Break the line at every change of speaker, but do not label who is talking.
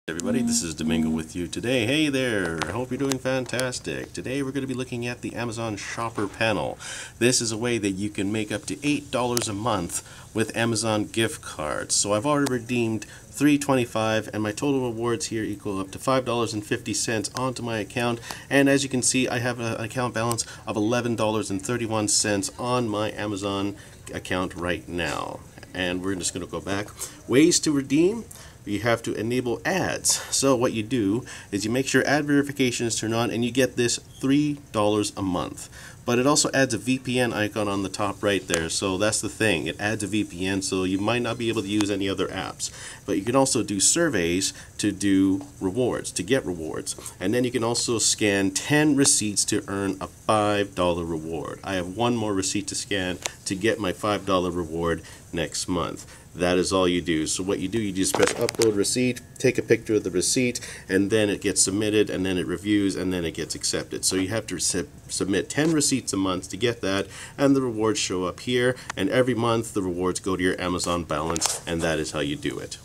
Everybody, this is Domingo with you today. Hey there, I hope you're doing fantastic. Today we're going to be looking at the Amazon Shopper Panel. This is a way that you can make up to $8 a month with Amazon gift cards. So I've already redeemed $3.25 and my total rewards here equal up to $5.50 onto my account. And as you can see, I have an account balance of $11.31 on my Amazon account right now. And we're just going to go back. Ways to redeem. You have to enable ads. So what you do is you make sure ad verification is turned on and you get this $3 a month. But it also adds a VPN icon on the top right there. So that's the thing. It adds a VPN, so you might not be able to use any other apps. But you can also do surveys to do rewards, to get rewards. And then you can also scan 10 receipts to earn a $5 reward. I have one more receipt to scan to get my $5 reward next month. That is all you do. So what you do, you just press upload receipt, take a picture of the receipt, and then it gets submitted, and then it reviews, and then it gets accepted. So you have to submit 10 receipts a month to get that, and the rewards show up here, and every month the rewards go to your Amazon balance, and that is how you do it.